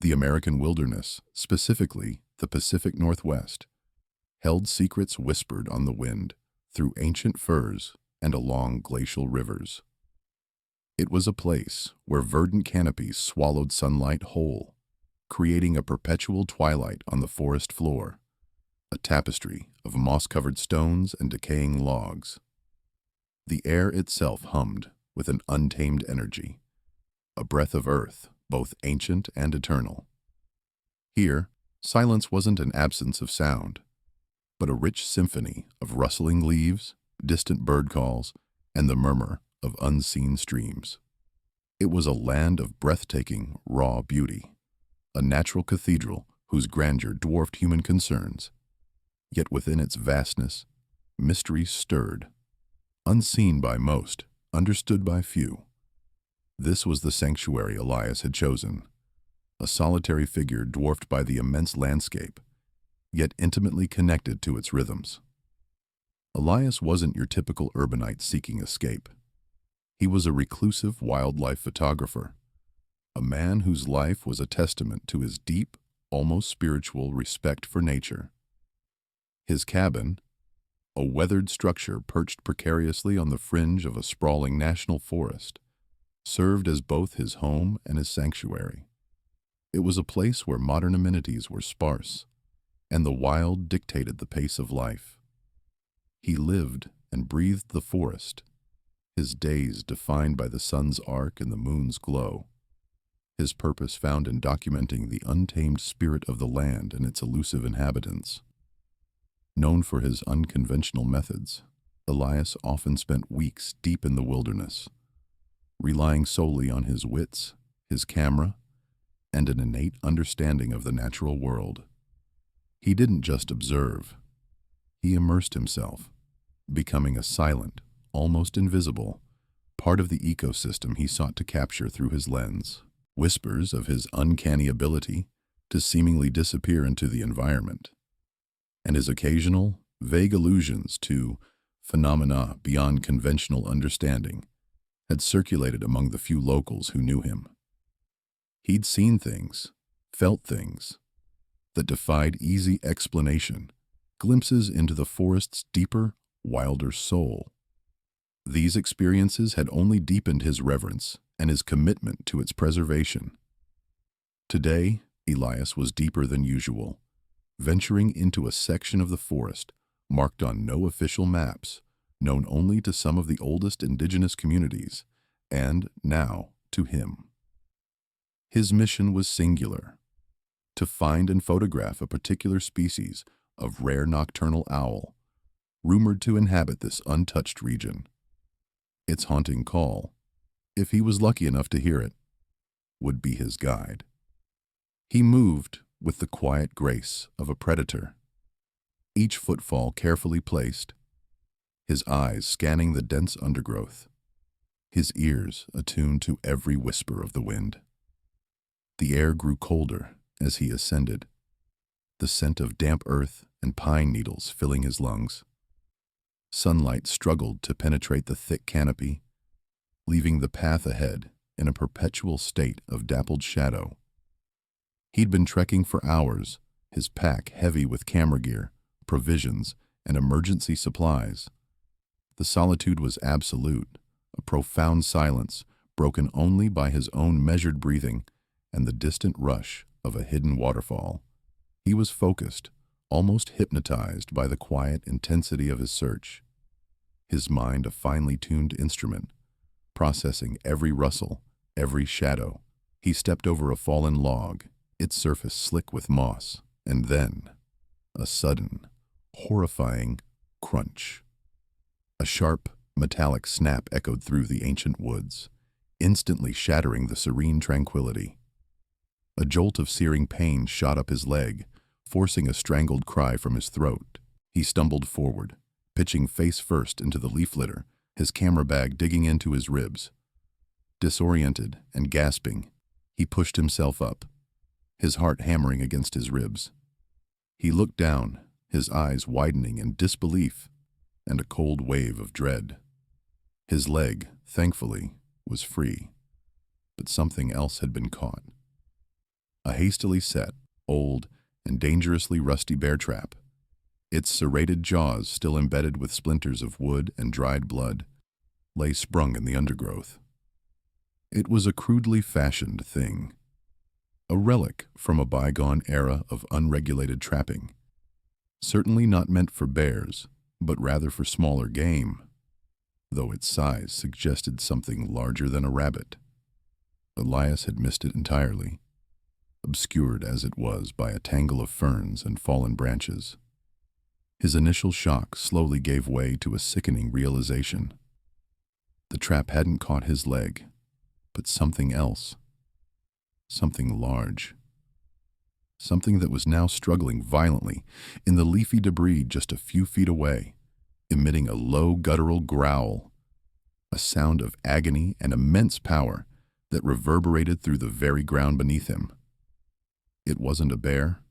The American wilderness, specifically the Pacific Northwest, held secrets whispered on the wind through ancient firs and along glacial rivers. It was a place where verdant canopies swallowed sunlight whole, creating a perpetual twilight on the forest floor, a tapestry of moss-covered stones and decaying logs. The air itself hummed with an untamed energy, a breath of earth, both ancient and eternal. Here, silence wasn't an absence of sound, but a rich symphony of rustling leaves, distant bird calls, and the murmur of unseen streams. It was a land of breathtaking, raw beauty, a natural cathedral whose grandeur dwarfed human concerns. Yet within its vastness, mysteries stirred, unseen by most, understood by few. This was the sanctuary Elias had chosen, a solitary figure dwarfed by the immense landscape, yet intimately connected to its rhythms. Elias wasn't your typical urbanite seeking escape. He was a reclusive wildlife photographer, a man whose life was a testament to his deep, almost spiritual respect for nature. His cabin, a weathered structure perched precariously on the fringe of a sprawling national forest, served as both his home and his sanctuary. It was a place where modern amenities were sparse, and the wild dictated the pace of life. He lived and breathed the forest, his days defined by the sun's arc and the moon's glow, his purpose found in documenting the untamed spirit of the land and its elusive inhabitants. Known for his unconventional methods, Elias often spent weeks deep in the wilderness, relying solely on his wits, his camera, and an innate understanding of the natural world. He didn't just observe, he immersed himself, becoming a silent, almost invisible, part of the ecosystem he sought to capture through his lens. Whispers of his uncanny ability to seemingly disappear into the environment, and his occasional, vague allusions to phenomena beyond conventional understanding had circulated among the few locals who knew him. He'd seen things, felt things, that defied easy explanation, glimpses into the forest's deeper, wilder soul. These experiences had only deepened his reverence and his commitment to its preservation. Today, Elias was deeper than usual, venturing into a section of the forest marked on no official maps, known only to some of the oldest indigenous communities, and now to him. His mission was singular: to find and photograph a particular species of rare nocturnal owl, rumored to inhabit this untouched region. Its haunting call, if he was lucky enough to hear it, would be his guide. He moved with the quiet grace of a predator, each footfall carefully placed, his eyes scanning the dense undergrowth, his ears attuned to every whisper of the wind. The air grew colder as he ascended, the scent of damp earth and pine needles filling his lungs. Sunlight struggled to penetrate the thick canopy, leaving the path ahead in a perpetual state of dappled shadow. He'd been trekking for hours, his pack heavy with camera gear, provisions, and emergency supplies. The solitude was absolute, a profound silence broken only by his own measured breathing and the distant rush of a hidden waterfall. He was focused, almost hypnotized by the quiet intensity of his search, his mind a finely tuned instrument, processing every rustle, every shadow. He stepped over a fallen log, its surface slick with moss, and then a sudden, horrifying crunch. A sharp, metallic snap echoed through the ancient woods, instantly shattering the serene tranquility. A jolt of searing pain shot up his leg, forcing a strangled cry from his throat. He stumbled forward, pitching face first into the leaf litter, his camera bag digging into his ribs. Disoriented and gasping, he pushed himself up, his heart hammering against his ribs. He looked down, his eyes widening in disbelief and a cold wave of dread. His leg, thankfully, was free, but something else had been caught. A hastily set, old, and dangerously rusty bear trap, its serrated jaws still embedded with splinters of wood and dried blood, lay sprung in the undergrowth. It was a crudely fashioned thing, a relic from a bygone era of unregulated trapping, certainly not meant for bears, but rather for smaller game, though its size suggested something larger than a rabbit. Elias had missed it entirely, obscured as it was by a tangle of ferns and fallen branches. His initial shock slowly gave way to a sickening realization. The trap hadn't caught his leg, but something else. Something large. Something that was now struggling violently in the leafy debris just a few feet away, emitting a low guttural growl, a sound of agony and immense power that reverberated through the very ground beneath him. It wasn't a bear,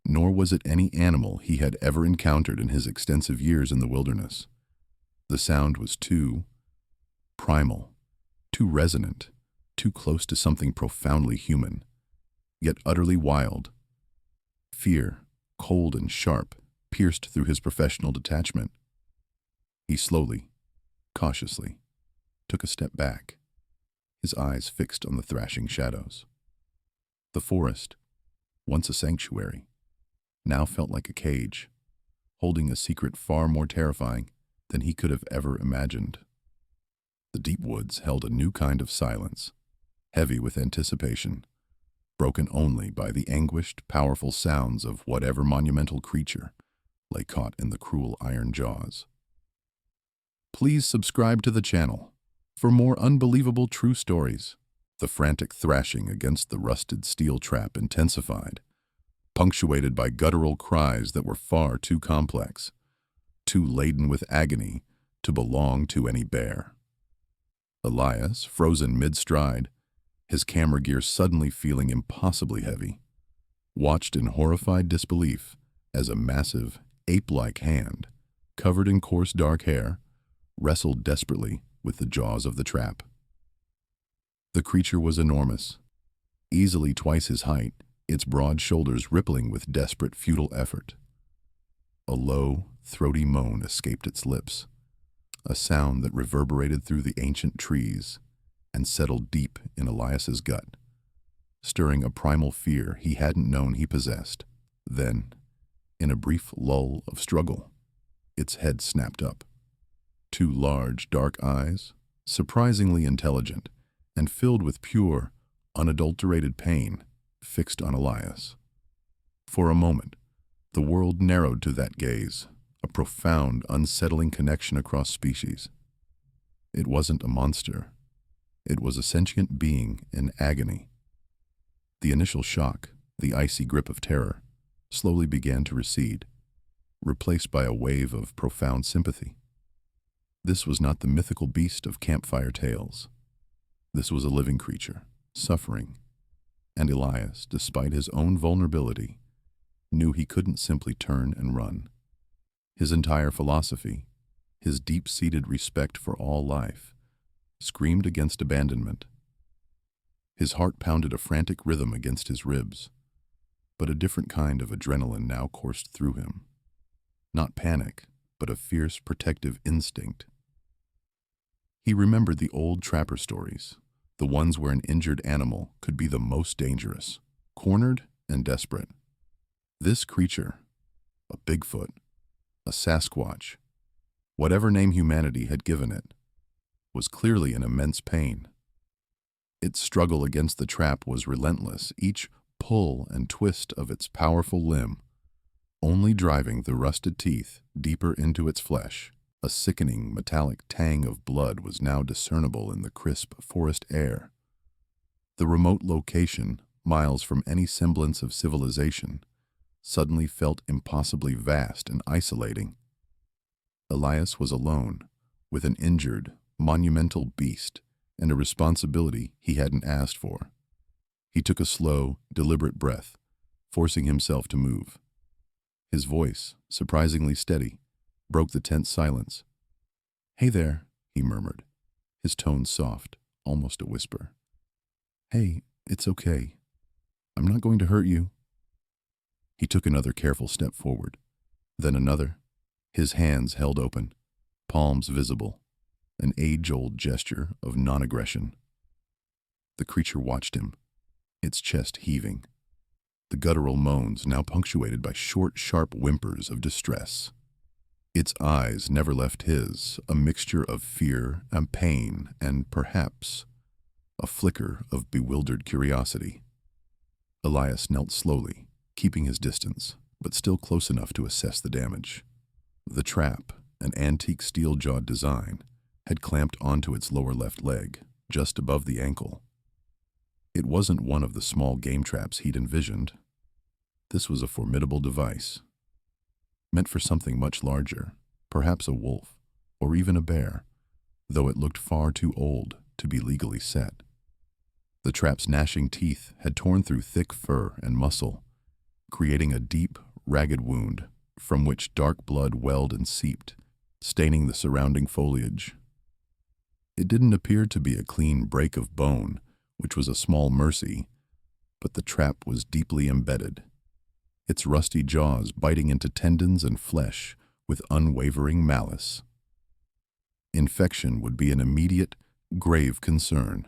nor was it any animal he had ever encountered in his extensive years in the wilderness. The sound was too primal, too resonant, too close to something profoundly human, yet utterly wild. Fear, cold and sharp, pierced through his professional detachment. He slowly, cautiously, took a step back, his eyes fixed on the thrashing shadows. The forest, once a sanctuary, now felt like a cage, holding a secret far more terrifying than he could have ever imagined. The deep woods held a new kind of silence, heavy with anticipation, broken only by the anguished, powerful sounds of whatever monumental creature lay caught in the cruel iron jaws. Please subscribe to the channel for more unbelievable true stories. The frantic thrashing against the rusted steel trap intensified, punctuated by guttural cries that were far too complex, too laden with agony to belong to any bear. Elias, frozen mid-stride, his camera gear suddenly feeling impossibly heavy, watched in horrified disbelief as a massive, ape-like hand, covered in coarse dark hair, wrestled desperately with the jaws of the trap. The creature was enormous, easily twice his height, its broad shoulders rippling with desperate, futile effort. A low, throaty moan escaped its lips, a sound that reverberated through the ancient trees and settled deep in Elias's gut, stirring a primal fear he hadn't known he possessed. Then, in a brief lull of struggle, its head snapped up. Two large, dark eyes, surprisingly intelligent and filled with pure, unadulterated pain, fixed on Elias. For a moment, the world narrowed to that gaze, a profound, unsettling connection across species. It wasn't a monster. It was a sentient being in agony. The initial shock, the icy grip of terror, slowly began to recede, replaced by a wave of profound sympathy. This was not the mythical beast of campfire tales. This was a living creature, suffering, and Elias, despite his own vulnerability, knew he couldn't simply turn and run. His entire philosophy, his deep-seated respect for all life, screamed against abandonment. His heart pounded a frantic rhythm against his ribs, but a different kind of adrenaline now coursed through him. Not panic, but a fierce, protective instinct. He remembered the old trapper stories, the ones where an injured animal could be the most dangerous, cornered and desperate. This creature, a Bigfoot, a Sasquatch, whatever name humanity had given it, was clearly in immense pain. Its struggle against the trap was relentless, each pull and twist of its powerful limb only driving the rusted teeth deeper into its flesh. A sickening metallic tang of blood was now discernible in the crisp forest air. The remote location, miles from any semblance of civilization, suddenly felt impossibly vast and isolating. Elias was alone, with an injured, monumental beast and a responsibility he hadn't asked for. He took a slow, deliberate breath, forcing himself to move. His voice, surprisingly steady, broke the tense silence. "Hey there," he murmured, his tone soft, almost a whisper. "Hey, it's okay. I'm not going to hurt you." He took another careful step forward, then another, his hands held open, palms visible, an age-old gesture of non-aggression. The creature watched him, its chest heaving, the guttural moans now punctuated by short, sharp whimpers of distress. Its eyes never left his, a mixture of fear and pain and, perhaps, a flicker of bewildered curiosity. Elias knelt slowly, keeping his distance, but still close enough to assess the damage. The trap, an antique steel-jawed design, had clamped onto its lower left leg, just above the ankle. It wasn't one of the small game traps he'd envisioned. This was a formidable device, meant for something much larger, perhaps a wolf, or even a bear, though it looked far too old to be legally set. The trap's gnashing teeth had torn through thick fur and muscle, creating a deep, ragged wound from which dark blood welled and seeped, staining the surrounding foliage. It didn't appear to be a clean break of bone, which was a small mercy, but the trap was deeply embedded, its rusty jaws biting into tendons and flesh with unwavering malice. Infection would be an immediate, grave concern.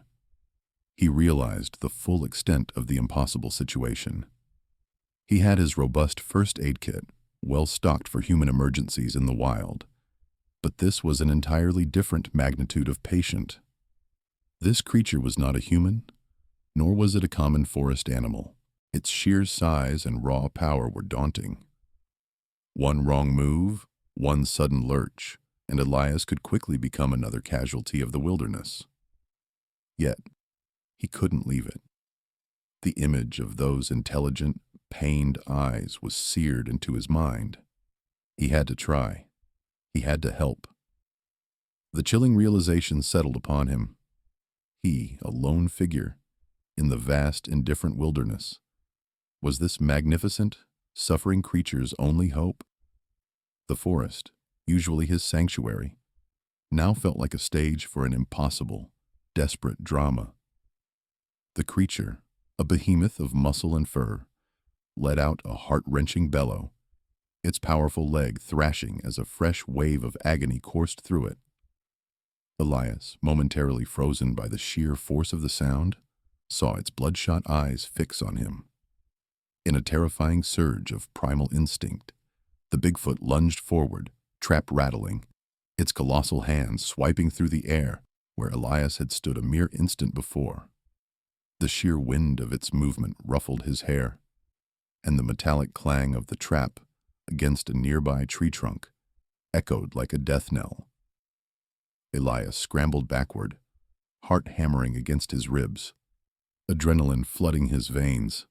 He realized the full extent of the impossible situation. He had his robust first aid kit, well stocked for human emergencies in the wild, but this was an entirely different magnitude of patient. This creature was not a human, nor was it a common forest animal. Its sheer size and raw power were daunting. One wrong move, one sudden lurch, and Elias could quickly become another casualty of the wilderness. Yet, he couldn't leave it. The image of those intelligent, pained eyes was seared into his mind. He had to try. He had to help. The chilling realization settled upon him. He, a lone figure, in the vast, indifferent wilderness, was this magnificent, suffering creature's only hope? The forest, usually his sanctuary, now felt like a stage for an impossible, desperate drama. The creature, a behemoth of muscle and fur, let out a heart-wrenching bellow, its powerful leg thrashing as a fresh wave of agony coursed through it. Elias, momentarily frozen by the sheer force of the sound, saw its bloodshot eyes fix on him. In a terrifying surge of primal instinct, the Bigfoot lunged forward, trap rattling, its colossal hands swiping through the air where Elias had stood a mere instant before. The sheer wind of its movement ruffled his hair, and the metallic clang of the trap against a nearby tree trunk echoed like a death knell. Elias scrambled backward, heart hammering against his ribs, adrenaline flooding his veins.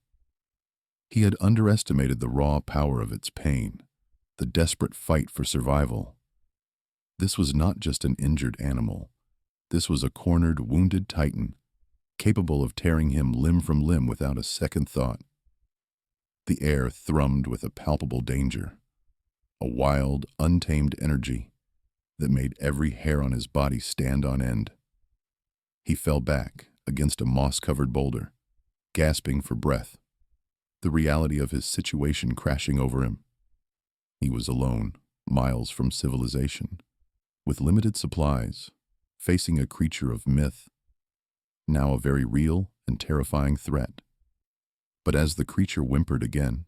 He had underestimated the raw power of its pain, the desperate fight for survival. This was not just an injured animal. This was a cornered, wounded titan, capable of tearing him limb from limb without a second thought. The air thrummed with a palpable danger, a wild, untamed energy that made every hair on his body stand on end. He fell back against a moss-covered boulder, gasping for breath, the reality of his situation crashing over him. He was alone, miles from civilization, with limited supplies, facing a creature of myth, now a very real and terrifying threat. But as the creature whimpered again,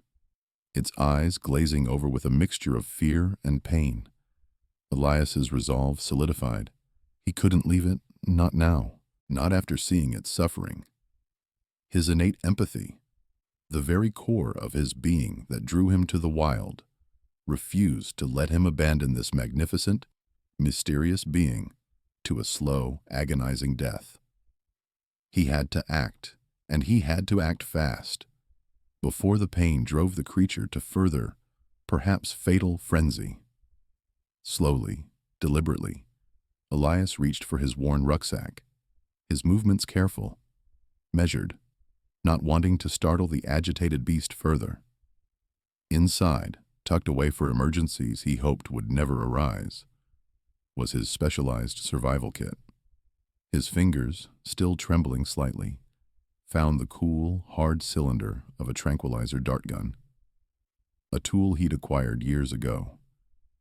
its eyes glazing over with a mixture of fear and pain, Elias's resolve solidified. He couldn't leave it, not now, not after seeing its suffering. His innate empathy, the very core of his being that drew him to the wild, refused to let him abandon this magnificent, mysterious being to a slow, agonizing death. He had to act, and he had to act fast, before the pain drove the creature to further, perhaps fatal frenzy. Slowly, deliberately, Elias reached for his worn rucksack, his movements careful, measured, not wanting to startle the agitated beast further. Inside, tucked away for emergencies he hoped would never arise, was his specialized survival kit. His fingers, still trembling slightly, found the cool, hard cylinder of a tranquilizer dart gun, a tool he'd acquired years ago,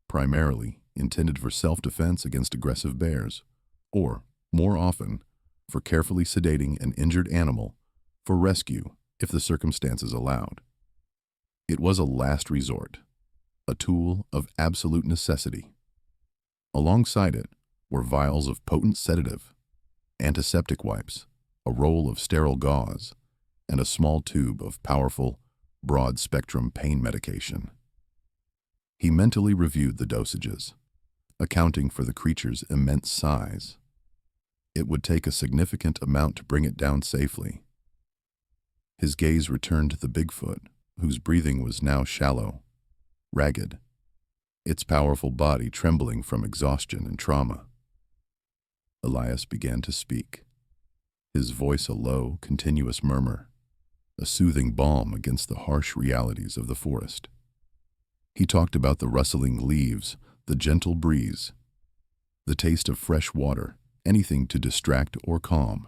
primarily intended for self-defense against aggressive bears, or, more often, for carefully sedating an injured animal for rescue if the circumstances allowed. It was a last resort, a tool of absolute necessity. Alongside it were vials of potent sedative, antiseptic wipes, a roll of sterile gauze, and a small tube of powerful, broad-spectrum pain medication. He mentally reviewed the dosages, accounting for the creature's immense size. It would take a significant amount to bring it down safely. His gaze returned to the Bigfoot, whose breathing was now shallow, ragged, its powerful body trembling from exhaustion and trauma. Elias began to speak, his voice a low, continuous murmur, a soothing balm against the harsh realities of the forest. He talked about the rustling leaves, the gentle breeze, the taste of fresh water, anything to distract or calm.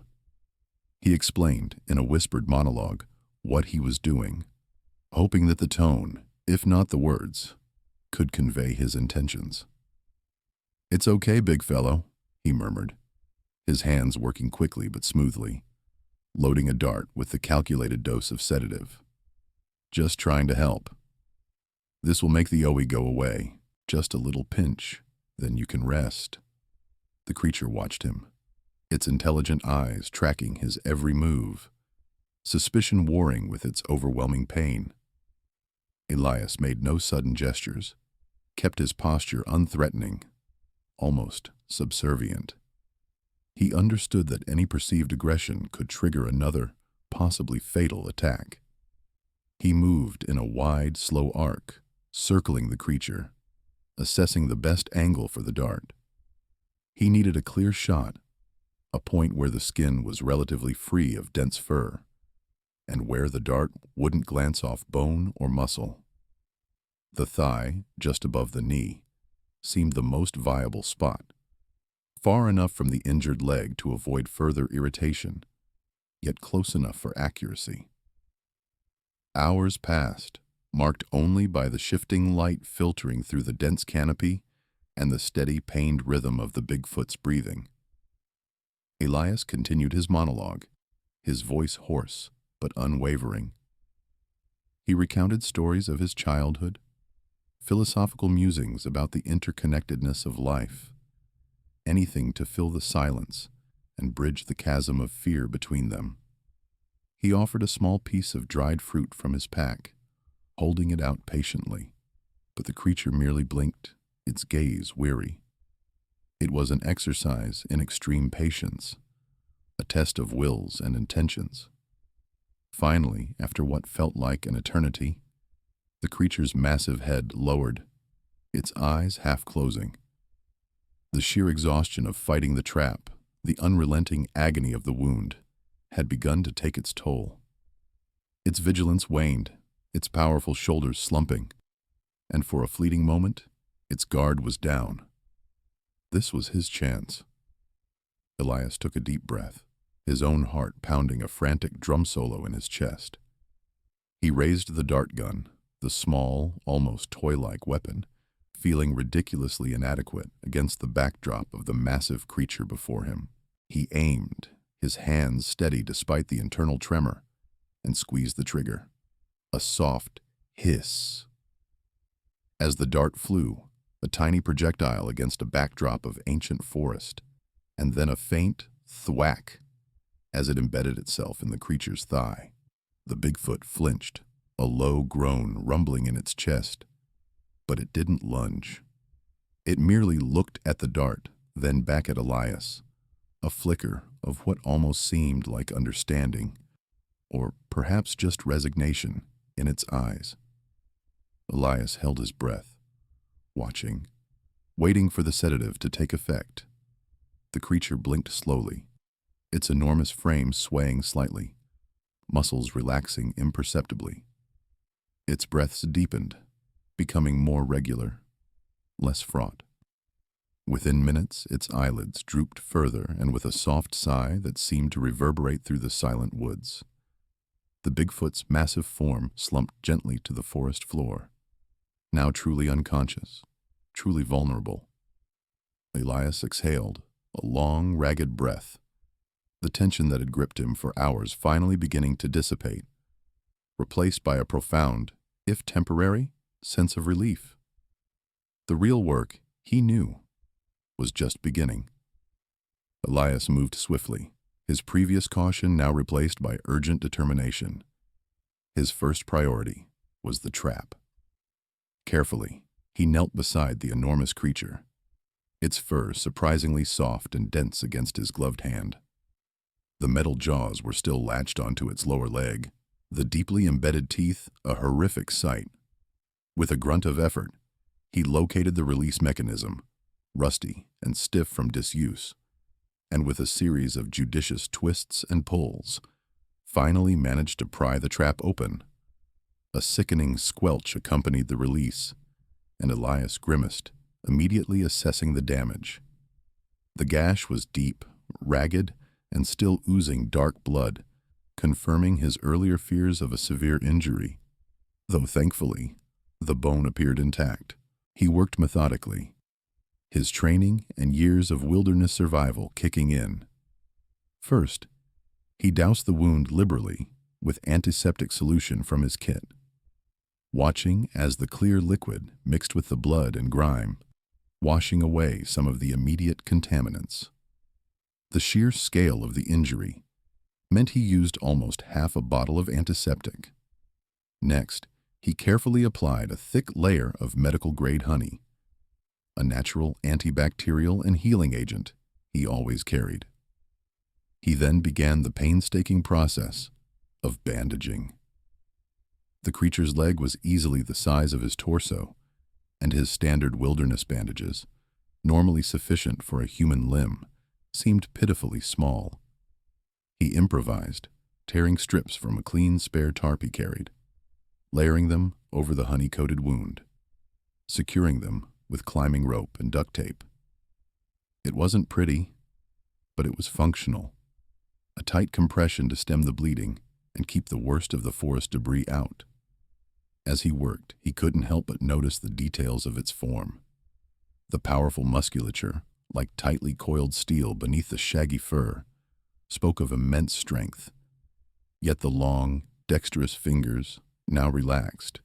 He explained, in a whispered monologue, what he was doing, hoping that the tone, if not the words, could convey his intentions. "It's okay, big fellow," he murmured, his hands working quickly but smoothly, loading a dart with the calculated dose of sedative. "Just trying to help. This will make the OE go away. Just a little pinch, then you can rest." The creature watched him, its intelligent eyes tracking his every move, suspicion warring with its overwhelming pain. Elias made no sudden gestures, kept his posture unthreatening, almost subservient. He understood that any perceived aggression could trigger another, possibly fatal attack. He moved in a wide, slow arc, circling the creature, assessing the best angle for the dart. He needed a clear shot, a point where the skin was relatively free of dense fur, and where the dart wouldn't glance off bone or muscle. The thigh, just above the knee, seemed the most viable spot, far enough from the injured leg to avoid further irritation, yet close enough for accuracy. Hours passed, marked only by the shifting light filtering through the dense canopy and the steady, pained rhythm of the Bigfoot's breathing. Elias continued his monologue, his voice hoarse but unwavering. He recounted stories of his childhood, philosophical musings about the interconnectedness of life, anything to fill the silence and bridge the chasm of fear between them. He offered a small piece of dried fruit from his pack, holding it out patiently, but the creature merely blinked, its gaze weary. It was an exercise in extreme patience, a test of wills and intentions. Finally, after what felt like an eternity, the creature's massive head lowered, its eyes half closing. The sheer exhaustion of fighting the trap, the unrelenting agony of the wound, had begun to take its toll. Its vigilance waned, its powerful shoulders slumping, and for a fleeting moment, its guard was down. This was his chance. Elias took a deep breath, his own heart pounding a frantic drum solo in his chest. He raised the dart gun, the small, almost toy-like weapon, feeling ridiculously inadequate against the backdrop of the massive creature before him. He aimed, his hands steady despite the internal tremor, and squeezed the trigger. A soft hiss. As the dart flew, a tiny projectile against a backdrop of ancient forest, and then a faint thwack as it embedded itself in the creature's thigh. The Bigfoot flinched, a low groan rumbling in its chest, but it didn't lunge. It merely looked at the dart, then back at Elias, a flicker of what almost seemed like understanding, or perhaps just resignation, in its eyes. Elias held his breath, watching, waiting for the sedative to take effect. The creature blinked slowly, its enormous frame swaying slightly, muscles relaxing imperceptibly. Its breaths deepened, becoming more regular, less fraught. Within minutes, its eyelids drooped further, and with a soft sigh that seemed to reverberate through the silent woods, the Bigfoot's massive form slumped gently to the forest floor, now truly unconscious, truly vulnerable. Elias exhaled, a long, ragged breath, the tension that had gripped him for hours finally beginning to dissipate, replaced by a profound, if temporary, sense of relief. The real work, he knew, was just beginning. Elias moved swiftly, his previous caution now replaced by urgent determination. His first priority was the trap. Carefully, he knelt beside the enormous creature, its fur surprisingly soft and dense against his gloved hand. The metal jaws were still latched onto its lower leg, the deeply embedded teeth a horrific sight. With a grunt of effort, he located the release mechanism, rusty and stiff from disuse, and with a series of judicious twists and pulls, finally managed to pry the trap open. A sickening squelch accompanied the release, and Elias grimaced, immediately assessing the damage. The gash was deep, ragged, and still oozing dark blood, confirming his earlier fears of a severe injury. Though thankfully, the bone appeared intact. He worked methodically, his training and years of wilderness survival kicking in. First, he doused the wound liberally with antiseptic solution from his kit, watching as the clear liquid mixed with the blood and grime, washing away some of the immediate contaminants. The sheer scale of the injury meant he used almost half a bottle of antiseptic. Next, he carefully applied a thick layer of medical-grade honey, a natural antibacterial and healing agent he always carried. He then began the painstaking process of bandaging. The creature's leg was easily the size of his torso, and his standard wilderness bandages, normally sufficient for a human limb, seemed pitifully small. He improvised, tearing strips from a clean spare tarp he carried, layering them over the honey-coated wound, securing them with climbing rope and duct tape. It wasn't pretty, but it was functional. A tight compression to stem the bleeding and keep the worst of the forest debris out. As he worked, he couldn't help but notice the details of its form. The powerful musculature, like tightly coiled steel beneath the shaggy fur, spoke of immense strength. Yet the long, dexterous fingers, now relaxed,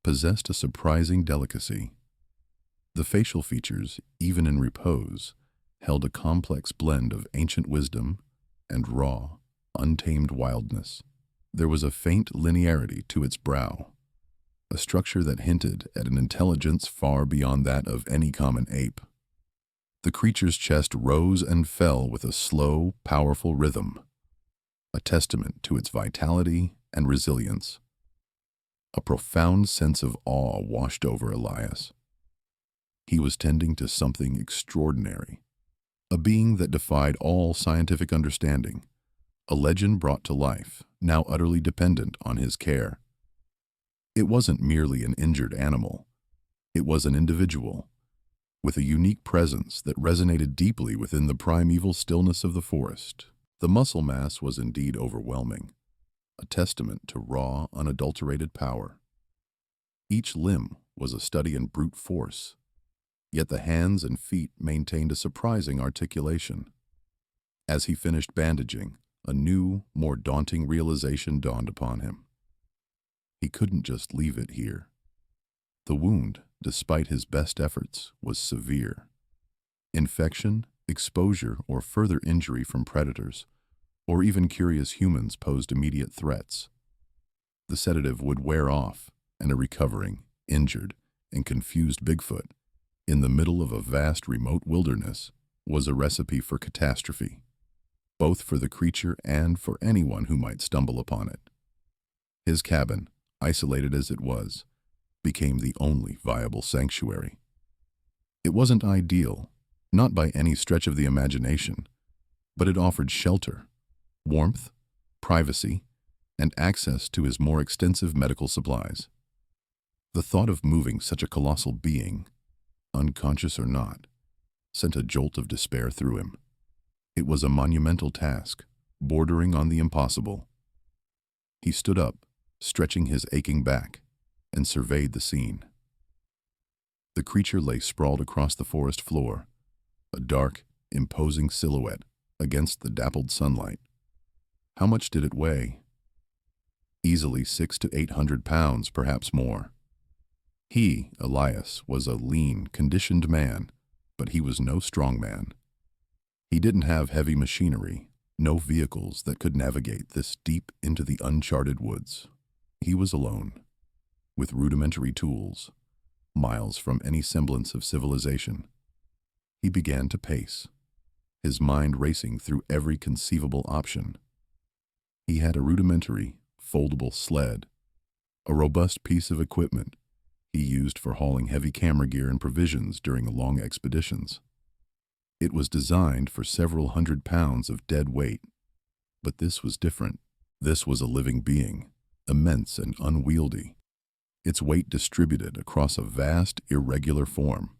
possessed a surprising delicacy. The facial features, even in repose, held a complex blend of ancient wisdom and raw, untamed wildness. There was a faint linearity to its brow, a structure that hinted at an intelligence far beyond that of any common ape. The creature's chest rose and fell with a slow, powerful rhythm, a testament to its vitality and resilience. A profound sense of awe washed over Elias. He was tending to something extraordinary, a being that defied all scientific understanding, a legend brought to life, now utterly dependent on his care. It wasn't merely an injured animal. It was an individual, with a unique presence that resonated deeply within the primeval stillness of the forest. The muscle mass was indeed overwhelming, a testament to raw, unadulterated power. Each limb was a study in brute force, yet the hands and feet maintained a surprising articulation. As he finished bandaging, a new, more daunting realization dawned upon him. He couldn't just leave it here. The wound, despite his best efforts, was severe. Infection, exposure, or further injury from predators, or even curious humans posed immediate threats. The sedative would wear off, and a recovering, injured, and confused Bigfoot, in the middle of a vast remote wilderness, was a recipe for catastrophe, both for the creature and for anyone who might stumble upon it. His cabin, isolated as it was, became the only viable sanctuary. It wasn't ideal, not by any stretch of the imagination, but it offered shelter, warmth, privacy, and access to his more extensive medical supplies. The thought of moving such a colossal being, unconscious or not, sent a jolt of despair through him. It was a monumental task, bordering on the impossible. He stood up, stretching his aching back, and surveyed the scene. The creature lay sprawled across the forest floor, a dark, imposing silhouette against the dappled sunlight. How much did it weigh? Easily 600 to 800 pounds, perhaps more. He, Elias, was a lean, conditioned man, but he was no strong man. He didn't have heavy machinery, no vehicles that could navigate this deep into the uncharted woods. He was alone, with rudimentary tools, miles from any semblance of civilization. He began to pace, his mind racing through every conceivable option. He had a rudimentary, foldable sled, a robust piece of equipment he used for hauling heavy camera gear and provisions during long expeditions. It was designed for several hundred pounds of dead weight, but this was different. This was a living being, immense and unwieldy, its weight distributed across a vast, irregular form.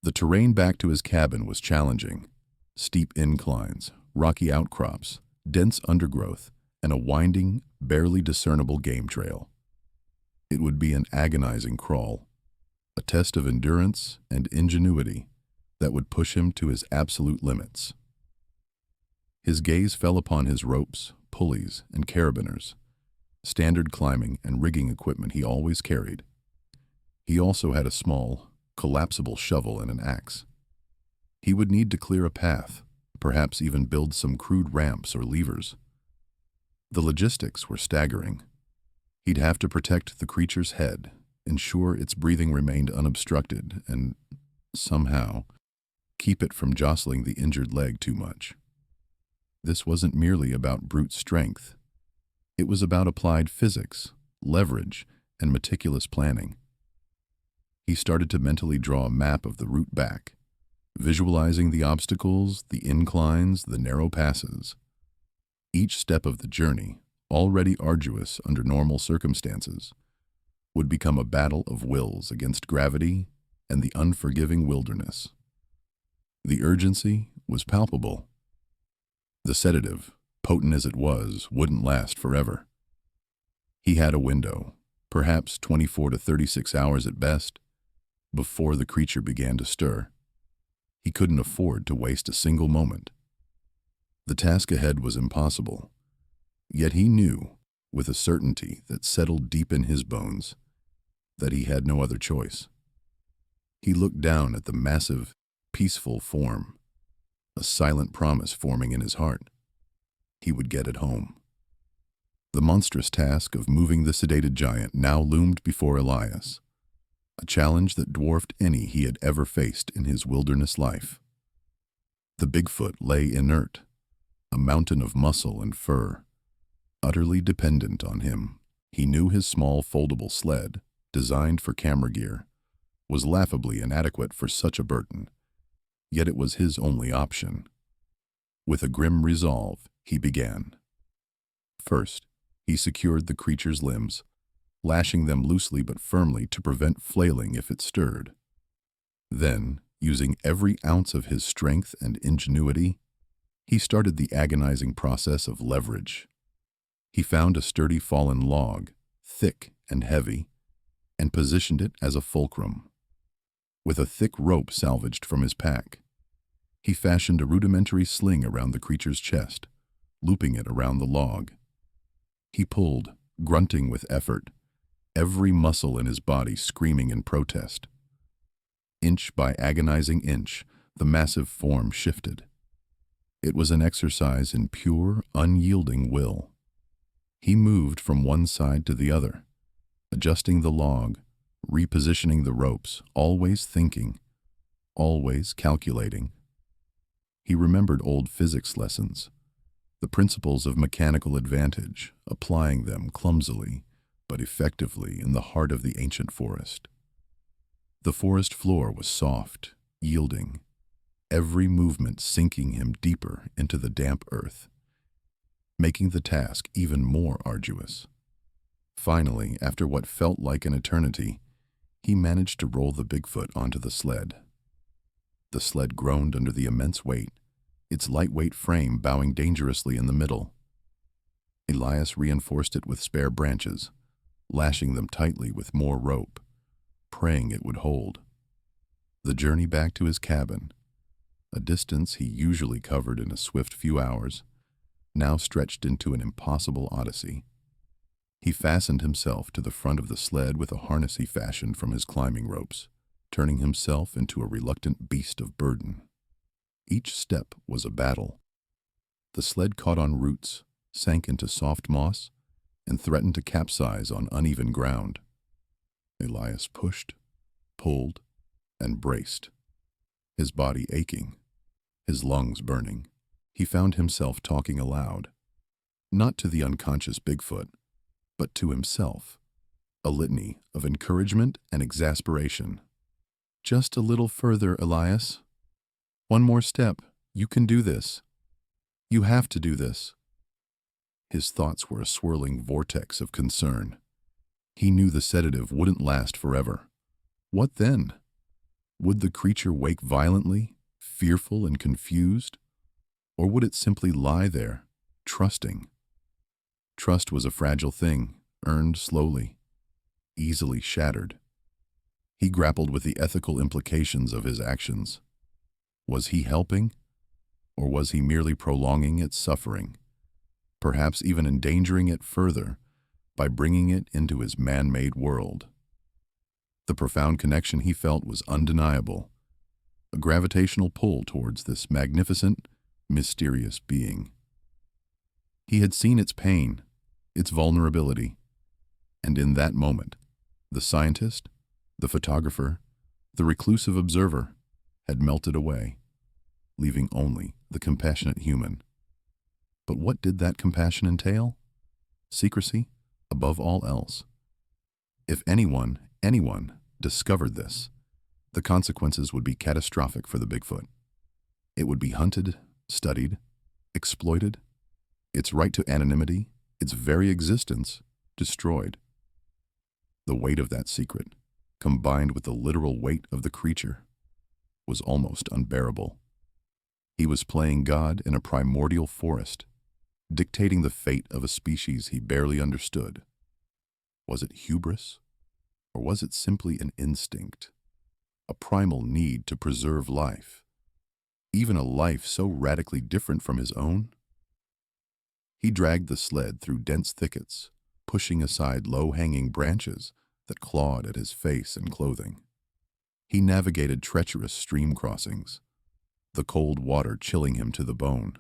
The terrain back to his cabin was challenging. Steep inclines, rocky outcrops, dense undergrowth, and a winding, barely discernible game trail. It would be an agonizing crawl, a test of endurance and ingenuity that would push him to his absolute limits. His gaze fell upon his ropes, pulleys, and carabiners, standard climbing and rigging equipment he always carried. He also had a small, collapsible shovel and an axe. He would need to clear a path, perhaps even build some crude ramps or levers. The logistics were staggering. He'd have to protect the creature's head, ensure its breathing remained unobstructed, and somehow keep it from jostling the injured leg too much. This wasn't merely about brute strength. It was about applied physics, leverage, and meticulous planning. He started to mentally draw a map of the route back, visualizing the obstacles, the inclines, the narrow passes. Each step of the journey, already arduous under normal circumstances, would become a battle of wills against gravity and the unforgiving wilderness. The urgency was palpable. The sedative, potent as it was, wouldn't last forever. He had a window, perhaps 24 to 36 hours at best, before the creature began to stir. He couldn't afford to waste a single moment. The task ahead was impossible, yet he knew, with a certainty that settled deep in his bones, that he had no other choice. He looked down at the massive, peaceful form, a silent promise forming in his heart. He would get it home. The monstrous task of moving the sedated giant now loomed before Elias, a challenge that dwarfed any he had ever faced in his wilderness life. The Bigfoot lay inert, a mountain of muscle and fur, utterly dependent on him. He knew his small foldable sled, designed for camera gear, was laughably inadequate for such a burden, yet it was his only option. With a grim resolve, he began. First, he secured the creature's limbs, lashing them loosely but firmly to prevent flailing if it stirred. Then, using every ounce of his strength and ingenuity, he started the agonizing process of leverage. He found a sturdy fallen log, thick and heavy, and positioned it as a fulcrum. With a thick rope salvaged from his pack, he fashioned a rudimentary sling around the creature's chest, looping it around the log. He pulled, grunting with effort, every muscle in his body screaming in protest. Inch by agonizing inch, the massive form shifted. It was an exercise in pure, unyielding will. He moved from one side to the other, adjusting the log, repositioning the ropes, always thinking, always calculating. He remembered old physics lessons, the principles of mechanical advantage, applying them clumsily but effectively in the heart of the ancient forest. The forest floor was soft, yielding, every movement sinking him deeper into the damp earth, making the task even more arduous. Finally, after what felt like an eternity, he managed to roll the Bigfoot onto the sled. The sled groaned under the immense weight, its lightweight frame bowing dangerously in the middle. Elias reinforced it with spare branches, lashing them tightly with more rope, praying it would hold. The journey back to his cabin, a distance he usually covered in a swift few hours, now stretched into an impossible odyssey. He fastened himself to the front of the sled with a harness he fashioned from his climbing ropes, turning himself into a reluctant beast of burden. Each step was a battle. The sled caught on roots, sank into soft moss, and threatened to capsize on uneven ground. Elias pushed, pulled, and braced. His body aching, his lungs burning, he found himself talking aloud, not to the unconscious Bigfoot, but to himself, a litany of encouragement and exasperation. Just a little further, Elias. One more step. You can do this. You have to do this. His thoughts were a swirling vortex of concern. He knew the sedative wouldn't last forever. What then? Would the creature wake violently, fearful and confused? Or would it simply lie there, trusting? Trust was a fragile thing, earned slowly, easily shattered. He grappled with the ethical implications of his actions. Was he helping? Or was he merely prolonging its suffering, perhaps even endangering it further by bringing it into his man-made world? The profound connection he felt was undeniable, a gravitational pull towards this magnificent, mysterious being. He had seen its pain, its vulnerability, and in that moment, the scientist, the photographer, the reclusive observer had melted away, leaving only the compassionate human. But what did that compassion entail? Secrecy, above all else. If anyone discovered this, the consequences would be catastrophic for the Bigfoot. It would be hunted, studied, exploited, its right to anonymity, its very existence, destroyed. The weight of that secret, combined with the literal weight of the creature, was almost unbearable. He was playing God in a primordial forest, dictating the fate of a species he barely understood. Was it hubris, or was it simply an instinct, a primal need to preserve life, even a life so radically different from his own? He dragged the sled through dense thickets, pushing aside low-hanging branches that clawed at his face and clothing. He navigated treacherous stream crossings, the cold water chilling him to the bone,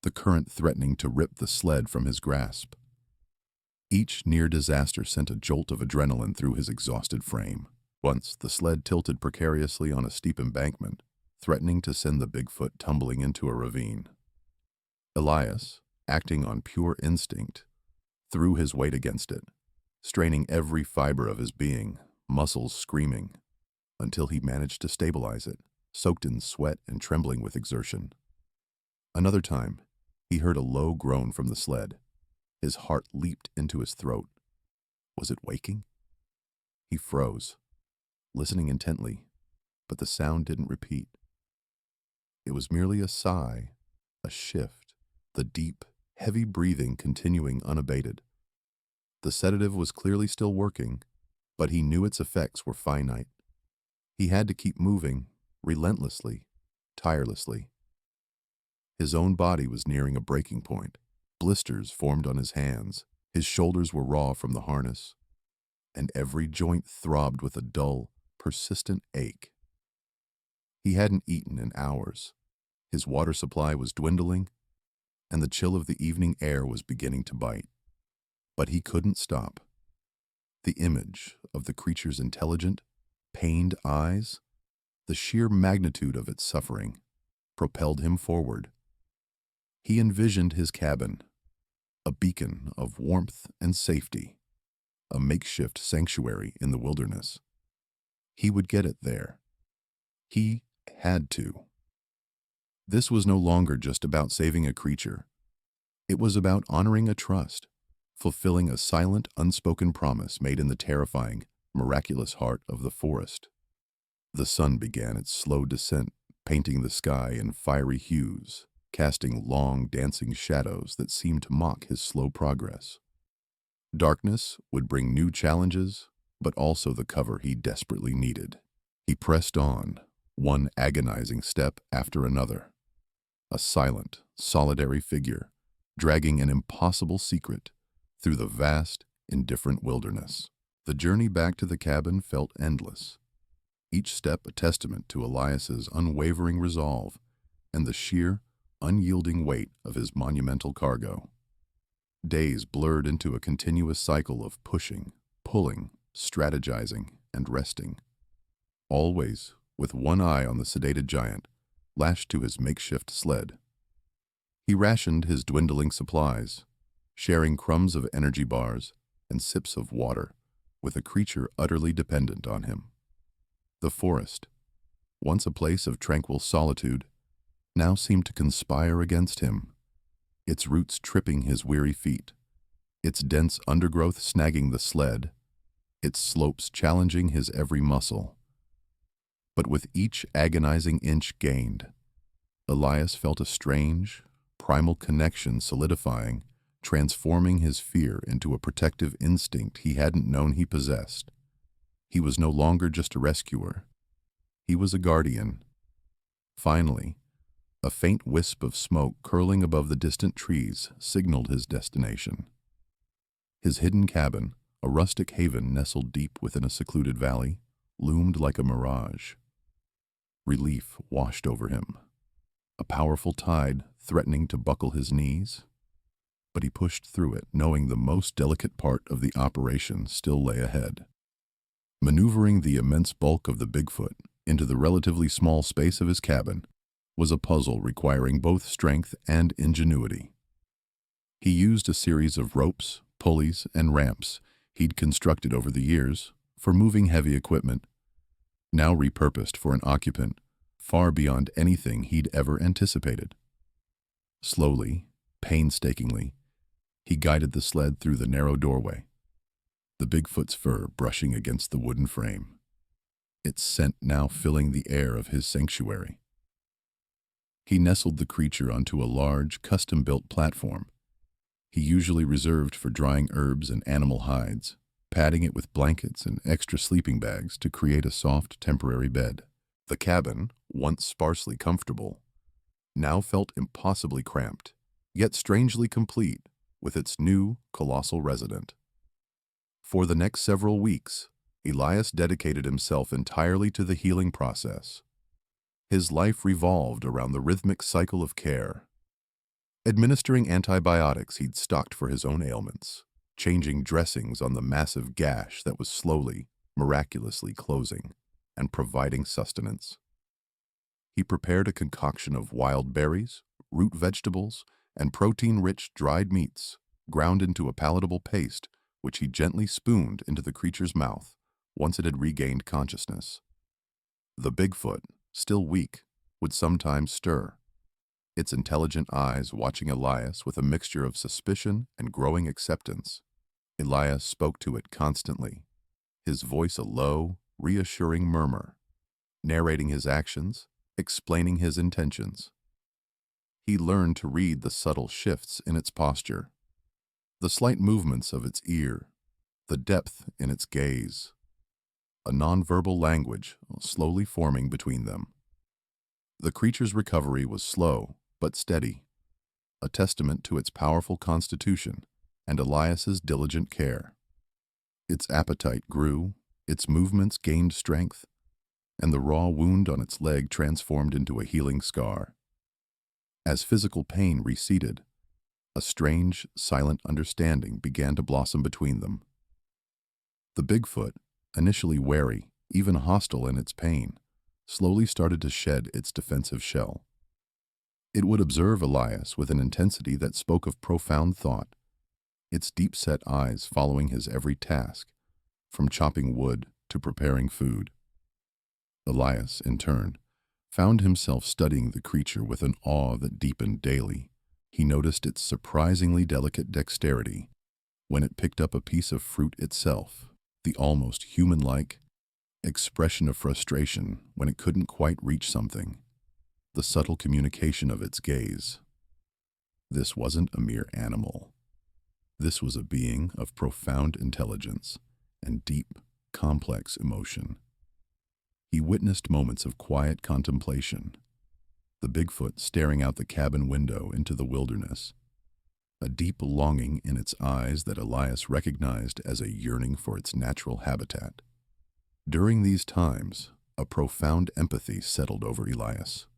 the current threatening to rip the sled from his grasp. Each near disaster sent a jolt of adrenaline through his exhausted frame. Once, the sled tilted precariously on a steep embankment, threatening to send the Bigfoot tumbling into a ravine. Elias, acting on pure instinct, threw his weight against it, straining every fiber of his being, muscles screaming, until he managed to stabilize it, soaked in sweat and trembling with exertion. Another time, he heard a low groan from the sled. His heart leaped into his throat. Was it waking? He froze, listening intently, but the sound didn't repeat. It was merely a sigh, a shift, the deep, heavy breathing continuing unabated. The sedative was clearly still working, but he knew its effects were finite. He had to keep moving, relentlessly, tirelessly. His own body was nearing a breaking point. Blisters formed on his hands, his shoulders were raw from the harness, and every joint throbbed with a dull, persistent ache. He hadn't eaten in hours. His water supply was dwindling, and the chill of the evening air was beginning to bite. But he couldn't stop. The image of the creature's intelligent, pained eyes, the sheer magnitude of its suffering, propelled him forward. He envisioned his cabin, a beacon of warmth and safety, a makeshift sanctuary in the wilderness. He would get it there. He had to. This was no longer just about saving a creature. It was about honoring a trust, fulfilling a silent, unspoken promise made in the terrifying, miraculous heart of the forest. The sun began its slow descent painting the sky in fiery hues, casting long, dancing shadows that seemed to mock his slow progress. Darkness would bring new challenges, but also the cover he desperately needed. He pressed on, one agonizing step after another, a silent, solitary figure, dragging an impossible secret through the vast, indifferent wilderness. The journey back to the cabin felt endless, each step a testament to Elias's unwavering resolve and the sheer, unyielding weight of his monumental cargo. Days blurred into a continuous cycle of pushing, pulling, strategizing, and resting, always with one eye on the sedated giant, lashed to his makeshift sled. He rationed his dwindling supplies, sharing crumbs of energy bars and sips of water with a creature utterly dependent on him. The forest, once a place of tranquil solitude, now seemed to conspire against him, its roots tripping his weary feet, its dense undergrowth snagging the sled, its slopes challenging his every muscle. But with each agonizing inch gained, Elias felt a strange, primal connection solidifying, transforming his fear into a protective instinct he hadn't known he possessed. He was no longer just a rescuer. He was a guardian. Finally, a faint wisp of smoke curling above the distant trees signaled his destination. His hidden cabin, a rustic haven nestled deep within a secluded valley, loomed like a mirage. Relief washed over him, a powerful tide threatening to buckle his knees. But he pushed through it, knowing the most delicate part of the operation still lay ahead. Maneuvering the immense bulk of the Bigfoot into the relatively small space of his cabin was a puzzle requiring both strength and ingenuity. He used a series of ropes, pulleys, and ramps he'd constructed over the years for moving heavy equipment, now repurposed for an occupant far beyond anything he'd ever anticipated. Slowly, painstakingly, he guided the sled through the narrow doorway, the Bigfoot's fur brushing against the wooden frame, its scent now filling the air of his sanctuary. He nestled the creature onto a large, custom-built platform he usually reserved for drying herbs and animal hides, padding it with blankets and extra sleeping bags to create a soft, temporary bed. The cabin, once sparsely comfortable, now felt impossibly cramped, yet strangely complete with its new, colossal resident. For the next several weeks, Elias dedicated himself entirely to the healing process. His life revolved around the rhythmic cycle of care, administering antibiotics he'd stocked for his own ailments, changing dressings on the massive gash that was slowly, miraculously closing, and providing sustenance. He prepared a concoction of wild berries, root vegetables, and protein-rich dried meats, ground into a palatable paste, which he gently spooned into the creature's mouth once it had regained consciousness. The Bigfoot, still weak, would sometimes stir, its intelligent eyes watching Elias with a mixture of suspicion and growing acceptance. Elias spoke to it constantly, his voice a low, reassuring murmur, narrating his actions, explaining his intentions. He learned to read the subtle shifts in its posture, the slight movements of its ear, the depth in its gaze, a nonverbal language slowly forming between them. The creature's recovery was slow but steady, a testament to its powerful constitution and Elias's diligent care. Its appetite grew, its movements gained strength, and the raw wound on its leg transformed into a healing scar. As physical pain receded, a strange, silent understanding began to blossom between them. The Bigfoot, initially wary, even hostile in its pain, slowly started to shed its defensive shell. It would observe Elias with an intensity that spoke of profound thought, its deep-set eyes following his every task, from chopping wood to preparing food. Elias, in turn, found himself studying the creature with an awe that deepened daily. He noticed its surprisingly delicate dexterity when it picked up a piece of fruit itself, the almost human-like expression of frustration when it couldn't quite reach something, the subtle communication of its gaze. This wasn't a mere animal. This was a being of profound intelligence and deep, complex emotion. He witnessed moments of quiet contemplation, the Bigfoot staring out the cabin window into the wilderness, a deep longing in its eyes that Elias recognized as a yearning for its natural habitat. During these times, a profound empathy settled over Elias.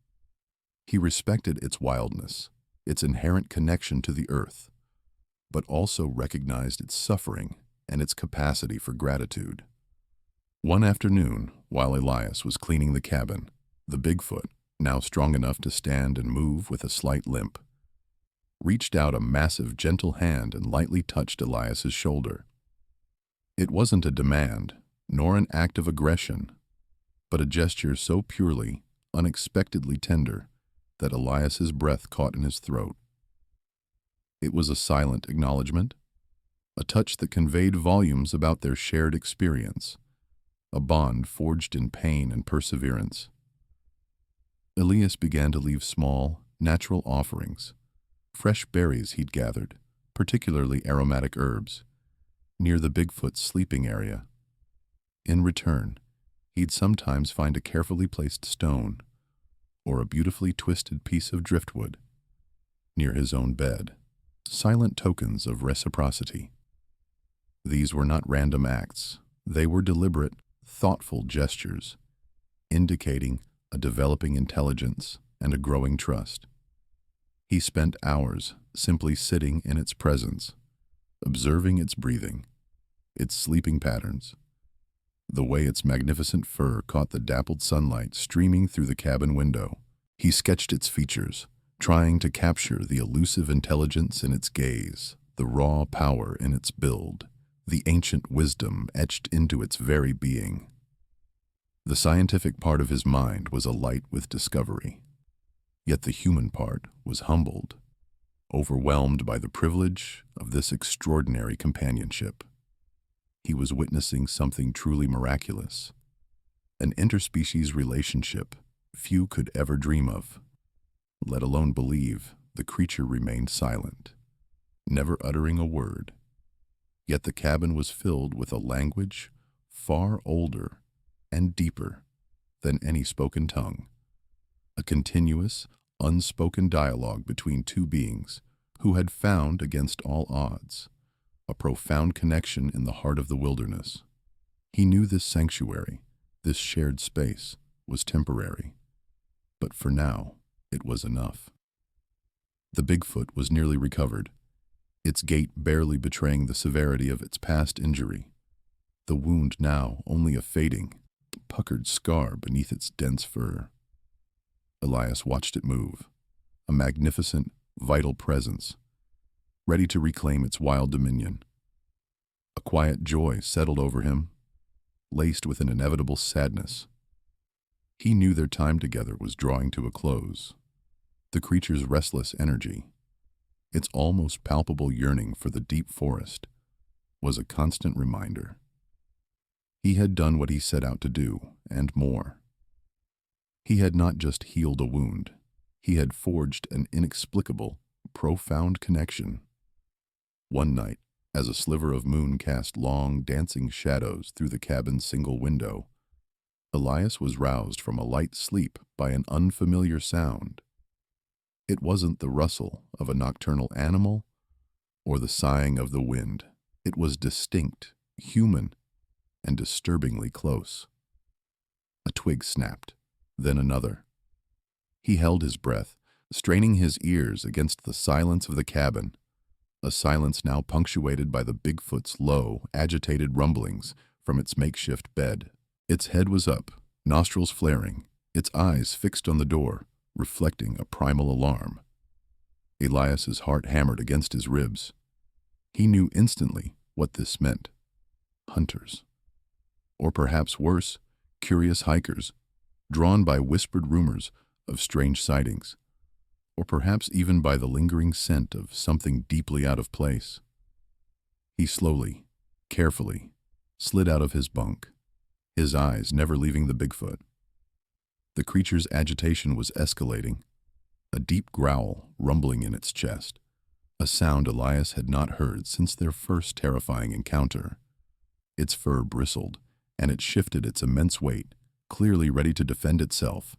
He respected its wildness, its inherent connection to the earth, but also recognized its suffering and its capacity for gratitude. One afternoon, while Elias was cleaning the cabin, the Bigfoot, now strong enough to stand and move with a slight limp, reached out a massive, gentle hand and lightly touched Elias's shoulder. It wasn't a demand, nor an act of aggression, but a gesture so purely, unexpectedly tender that Elias's breath caught in his throat. It was a silent acknowledgement, a touch that conveyed volumes about their shared experience, a bond forged in pain and perseverance. Elias began to leave small, natural offerings, fresh berries he'd gathered, particularly aromatic herbs, near the Bigfoot's sleeping area. In return, he'd sometimes find a carefully placed stone or a beautifully twisted piece of driftwood near his own bed, silent tokens of reciprocity. These were not random acts. They were deliberate, thoughtful gestures, indicating a developing intelligence and a growing trust. He spent hours simply sitting in its presence, observing its breathing, its sleeping patterns, the way its magnificent fur caught the dappled sunlight streaming through the cabin window. He sketched its features, trying to capture the elusive intelligence in its gaze, the raw power in its build, the ancient wisdom etched into its very being. The scientific part of his mind was alight with discovery, yet the human part was humbled, overwhelmed by the privilege of this extraordinary companionship. He was witnessing something truly miraculous, an interspecies relationship few could ever dream of, let alone believe. The creature remained silent, never uttering a word. Yet the cabin was filled with a language far older and deeper than any spoken tongue, a continuous, unspoken dialogue between two beings who had found, against all odds, a profound connection in the heart of the wilderness. He knew this sanctuary, this shared space, was temporary, but for now, it was enough. The Bigfoot was nearly recovered, its gait barely betraying the severity of its past injury, the wound now only a fading, puckered scar beneath its dense fur. Elias watched it move, a magnificent, vital presence, ready to reclaim its wild dominion. A quiet joy settled over him, laced with an inevitable sadness. He knew their time together was drawing to a close. The creature's restless energy, its almost palpable yearning for the deep forest, was a constant reminder. He had done what he set out to do, and more. He had not just healed a wound, he had forged an inexplicable, profound connection. One night, as a sliver of moon cast long, dancing shadows through the cabin's single window, Elias was roused from a light sleep by an unfamiliar sound. It wasn't the rustle of a nocturnal animal or the sighing of the wind. It was distinct, human, and disturbingly close. A twig snapped, then another. He held his breath, straining his ears against the silence of the cabin, a silence now punctuated by the Bigfoot's low, agitated rumblings from its makeshift bed. Its head was up, nostrils flaring, its eyes fixed on the door, reflecting a primal alarm. Elias's heart hammered against his ribs. He knew instantly what this meant. Hunters. Or perhaps worse, curious hikers, drawn by whispered rumors of strange sightings, or perhaps even by the lingering scent of something deeply out of place. He slowly, carefully, slid out of his bunk, his eyes never leaving the Bigfoot. The creature's agitation was escalating, a deep growl rumbling in its chest, a sound Elias had not heard since their first terrifying encounter. Its fur bristled, and it shifted its immense weight, clearly ready to defend itself,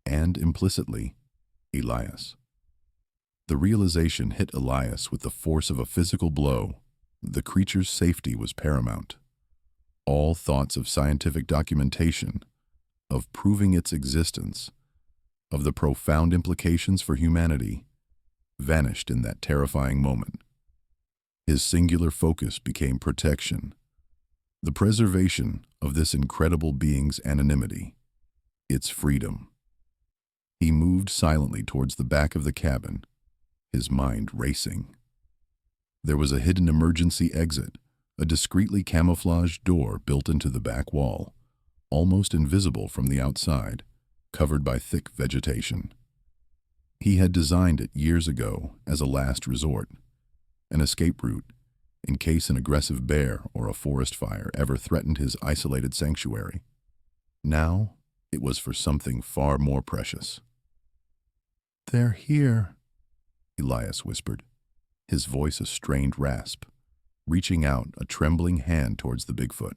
and, implicitly, Elias. The realization hit Elias with the force of a physical blow. The creature's safety was paramount. All thoughts of scientific documentation, of proving its existence, of the profound implications for humanity, vanished in that terrifying moment. His singular focus became protection, the preservation of this incredible being's anonymity, its freedom. He moved silently towards the back of the cabin, his mind racing. There was a hidden emergency exit, a discreetly camouflaged door built into the back wall, almost invisible from the outside, covered by thick vegetation. He had designed it years ago as a last resort, an escape route in case an aggressive bear or a forest fire ever threatened his isolated sanctuary. Now it was for something far more precious. "They're here," Elias whispered, his voice a strained rasp, reaching out a trembling hand towards the Bigfoot.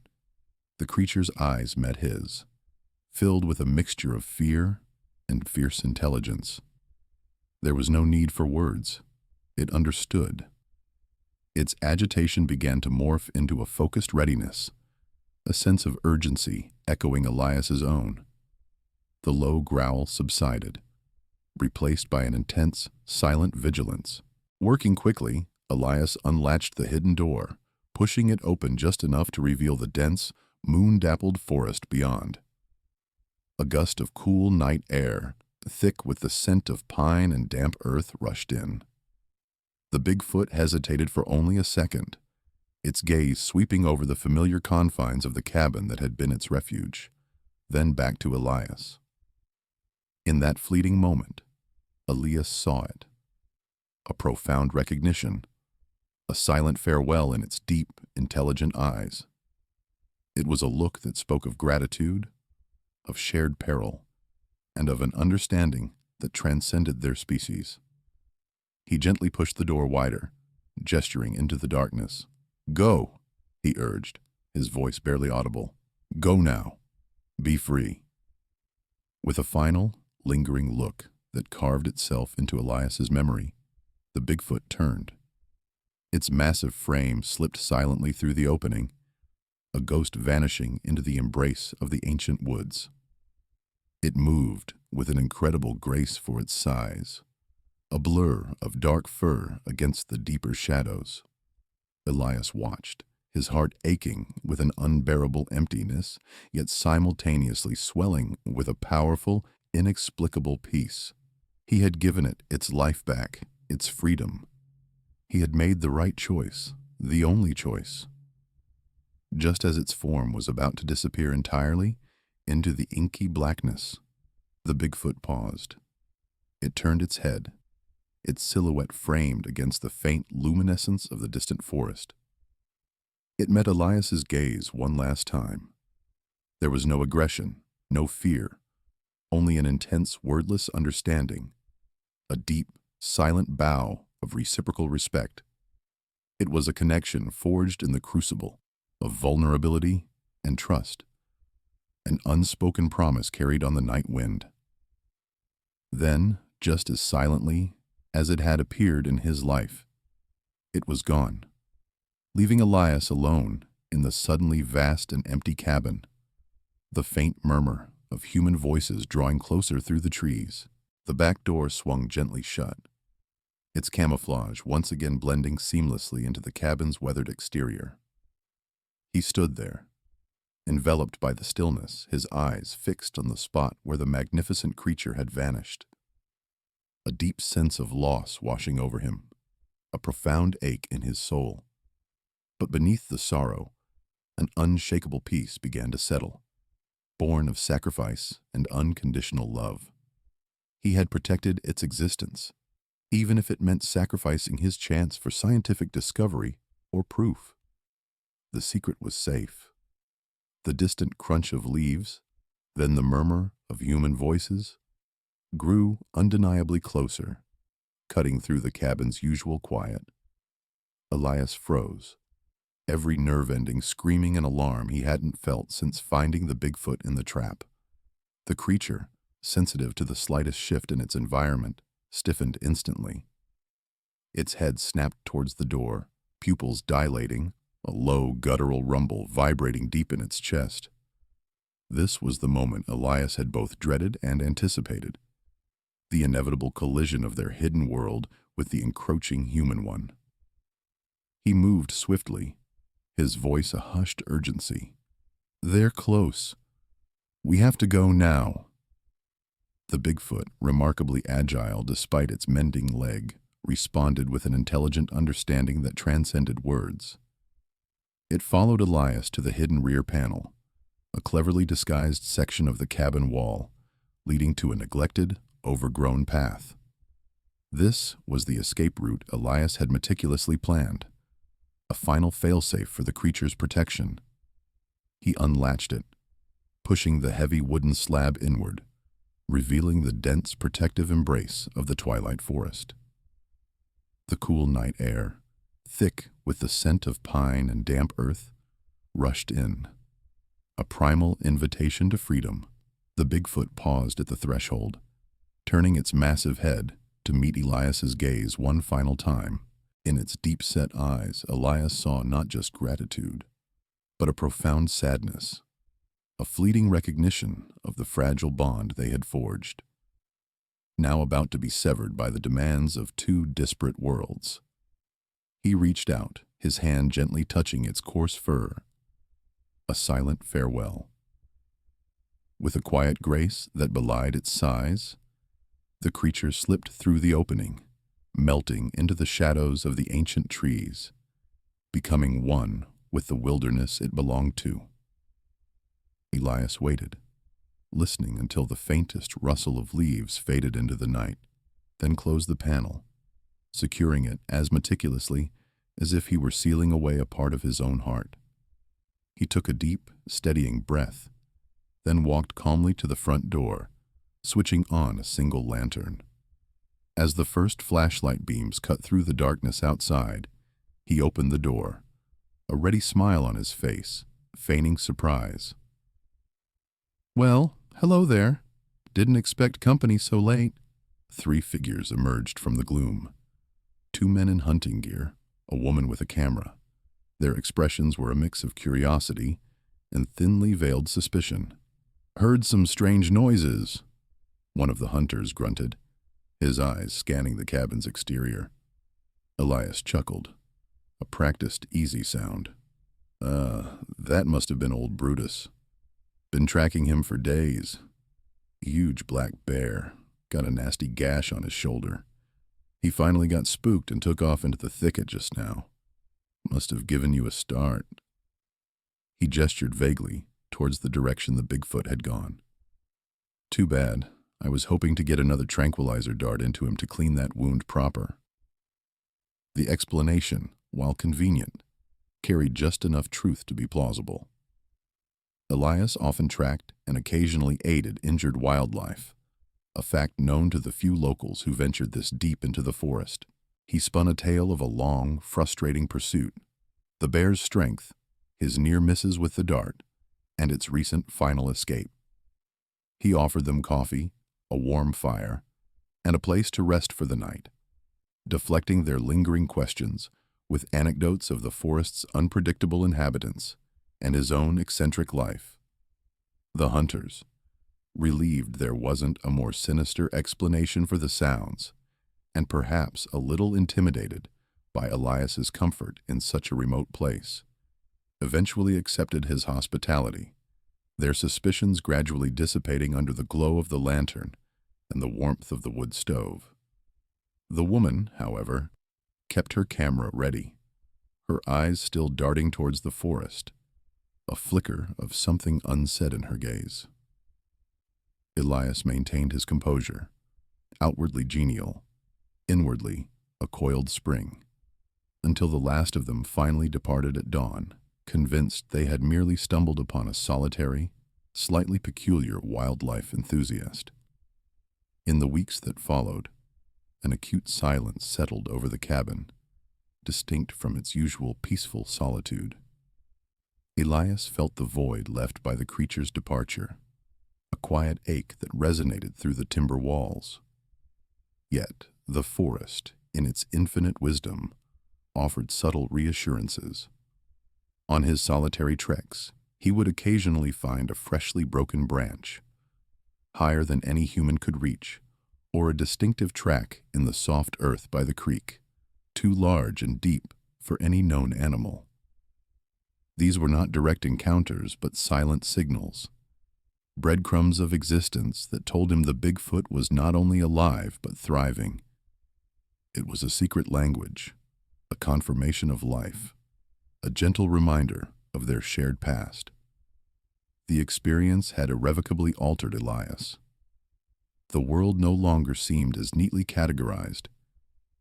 The creature's eyes met his, filled with a mixture of fear and fierce intelligence. There was no need for words. It understood. Its agitation began to morph into a focused readiness, a sense of urgency echoing Elias's own. The low growl subsided, replaced by an intense, silent vigilance. Working quickly, Elias unlatched the hidden door, pushing it open just enough to reveal the dense, moon-dappled forest beyond. A gust of cool night air, thick with the scent of pine and damp earth, rushed in. The Bigfoot hesitated for only a second, its gaze sweeping over the familiar confines of the cabin that had been its refuge, then back to Elias. In that fleeting moment, Elias saw it. A profound recognition, a silent farewell in its deep, intelligent eyes. It was a look that spoke of gratitude, of shared peril, and of an understanding that transcended their species. He gently pushed the door wider, gesturing into the darkness. "Go," he urged, his voice barely audible. "Go now. Be free." With a final, lingering look that carved itself into Elias's memory, the Bigfoot turned. Its massive frame slipped silently through the opening, a ghost vanishing into the embrace of the ancient woods. It moved with an incredible grace for its size, a blur of dark fur against the deeper shadows. Elias watched, his heart aching with an unbearable emptiness, yet simultaneously swelling with a powerful, inexplicable peace. He had given it its life back, its freedom. He had made the right choice, the only choice. Just as its form was about to disappear entirely into the inky blackness, the Bigfoot paused. It turned its head, its silhouette framed against the faint luminescence of the distant forest. It met Elias's gaze one last time. There was no aggression, no fear, only an intense, wordless understanding, a deep, silent bow of reciprocal respect. It was a connection forged in the crucible of vulnerability and trust, an unspoken promise carried on the night wind. Then, just as silently as it had appeared in his life, it was gone, leaving Elias alone in the suddenly vast and empty cabin, the faint murmur of human voices drawing closer through the trees. The back door swung gently shut, its camouflage once again blending seamlessly into the cabin's weathered exterior. He stood there, enveloped by the stillness, his eyes fixed on the spot where the magnificent creature had vanished. A deep sense of loss washing over him, a profound ache in his soul. But beneath the sorrow, an unshakable peace began to settle, born of sacrifice and unconditional love. He had protected its existence, even if it meant sacrificing his chance for scientific discovery or proof. The secret was safe. The distant crunch of leaves, Then the murmur of human voices grew undeniably closer, cutting through the cabin's usual quiet. Elias froze, every nerve ending screaming an alarm he hadn't felt since finding the Bigfoot in the trap. The creature, sensitive to the slightest shift in its environment, stiffened instantly. Its head snapped towards the door, pupils dilating, a low guttural rumble vibrating deep in its chest. This was the moment Elias had both dreaded and anticipated, the inevitable collision of their hidden world with the encroaching human one. He moved swiftly, his voice a hushed urgency. "They're close. We have to go now." The Bigfoot, remarkably agile despite its mending leg, responded with an intelligent understanding that transcended words. It followed Elias to the hidden rear panel, a cleverly disguised section of the cabin wall, leading to a neglected, overgrown path. This was the escape route Elias had meticulously planned, a final failsafe for the creature's protection. He unlatched it, pushing the heavy wooden slab inward, revealing the dense protective embrace of the twilight forest. The cool night air, thick with the scent of pine and damp earth, rushed in. A primal invitation to freedom. The Bigfoot paused at the threshold, turning its massive head to meet Elias's gaze one final time. In its deep-set eyes, Elias saw not just gratitude, but a profound sadness, a fleeting recognition of the fragile bond they had forged, now about to be severed by the demands of two disparate worlds. He reached out, his hand gently touching its coarse fur, a silent farewell. With a quiet grace that belied its size, the creature slipped through the opening, melting into the shadows of the ancient trees, becoming one with the wilderness it belonged to. Elias waited, listening until the faintest rustle of leaves faded into the night, then closed the panel, securing it as meticulously as if he were sealing away a part of his own heart. He took a deep, steadying breath, then walked calmly to the front door, switching on a single lantern. As the first flashlight beams cut through the darkness outside, he opened the door, a ready smile on his face, feigning surprise. "Well, hello there. Didn't expect company so late." 3 figures emerged from the gloom. 2 men in hunting gear, a woman with a camera. Their expressions were a mix of curiosity and thinly veiled suspicion. "Heard some strange noises," one of the hunters grunted, his eyes scanning the cabin's exterior. Elias chuckled, a practiced, easy sound. That must have been old Brutus. Been tracking him for days. Huge black bear, got a nasty gash on his shoulder. He finally got spooked and took off into the thicket just now. Must have given you a start." He gestured vaguely towards the direction the Bigfoot had gone. "Too bad. I was hoping to get another tranquilizer dart into him to clean that wound proper." The explanation, while convenient, carried just enough truth to be plausible. Elias often tracked and occasionally aided injured wildlife, a fact known to the few locals who ventured this deep into the forest. He spun a tale of a long, frustrating pursuit, the bear's strength, his near misses with the dart, and its recent final escape. He offered them coffee, a warm fire, and a place to rest for the night, deflecting their lingering questions with anecdotes of the forest's unpredictable inhabitants and his own eccentric life. The hunters, relieved there wasn't a more sinister explanation for the sounds, and perhaps a little intimidated by Elias's comfort in such a remote place, eventually accepted his hospitality, their suspicions gradually dissipating under the glow of the lantern and the warmth of the wood stove. The woman, however, kept her camera ready, her eyes still darting towards the forest, a flicker of something unsaid in her gaze. Elias maintained his composure, outwardly genial, inwardly a coiled spring, until the last of them finally departed at dawn, convinced they had merely stumbled upon a solitary, slightly peculiar wildlife enthusiast. In the weeks that followed, an acute silence settled over the cabin, distinct from its usual peaceful solitude. Elias felt the void left by the creature's departure, a quiet ache that resonated through the timber walls. Yet, the forest, in its infinite wisdom, offered subtle reassurances. On his solitary treks, he would occasionally find a freshly broken branch, higher than any human could reach, or a distinctive track in the soft earth by the creek, too large and deep for any known animal. These were not direct encounters, but silent signals, breadcrumbs of existence that told him the Bigfoot was not only alive but thriving. It was a secret language, a confirmation of life, a gentle reminder of their shared past. The experience had irrevocably altered Elias. The world no longer seemed as neatly categorized,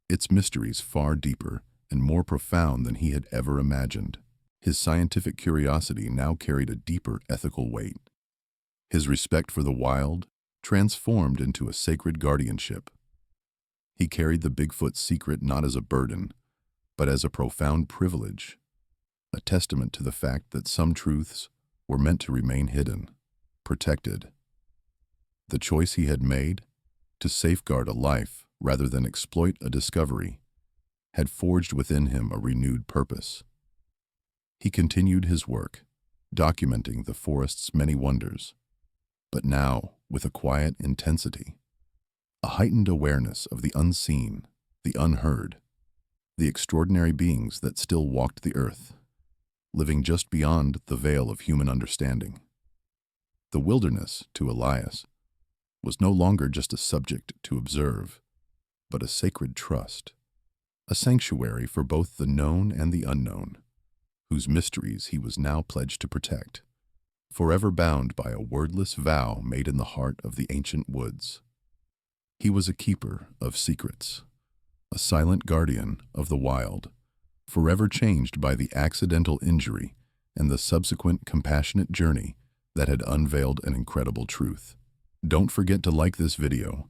its mysteries far deeper and more profound than he had ever imagined. His scientific curiosity now carried a deeper ethical weight. His respect for the wild transformed into a sacred guardianship. He carried the Bigfoot secret not as a burden, but as a profound privilege, a testament to the fact that some truths were meant to remain hidden, protected. The choice he had made, to safeguard a life rather than exploit a discovery, had forged within him a renewed purpose. He continued his work, documenting the forest's many wonders, but now with a quiet intensity, a heightened awareness of the unseen, the unheard, the extraordinary beings that still walked the earth, living just beyond the veil of human understanding. The wilderness, to Elias, was no longer just a subject to observe, but a sacred trust, a sanctuary for both the known and the unknown, whose mysteries he was now pledged to protect, forever bound by a wordless vow made in the heart of the ancient woods. He was a keeper of secrets, a silent guardian of the wild, forever changed by the accidental injury and the subsequent compassionate journey that had unveiled an incredible truth. Don't forget to like this video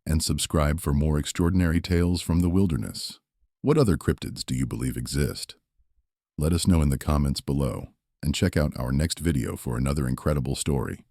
and subscribe for more extraordinary tales from the wilderness. What other cryptids do you believe exist? Let us know in the comments below, and check out our next video for another incredible story.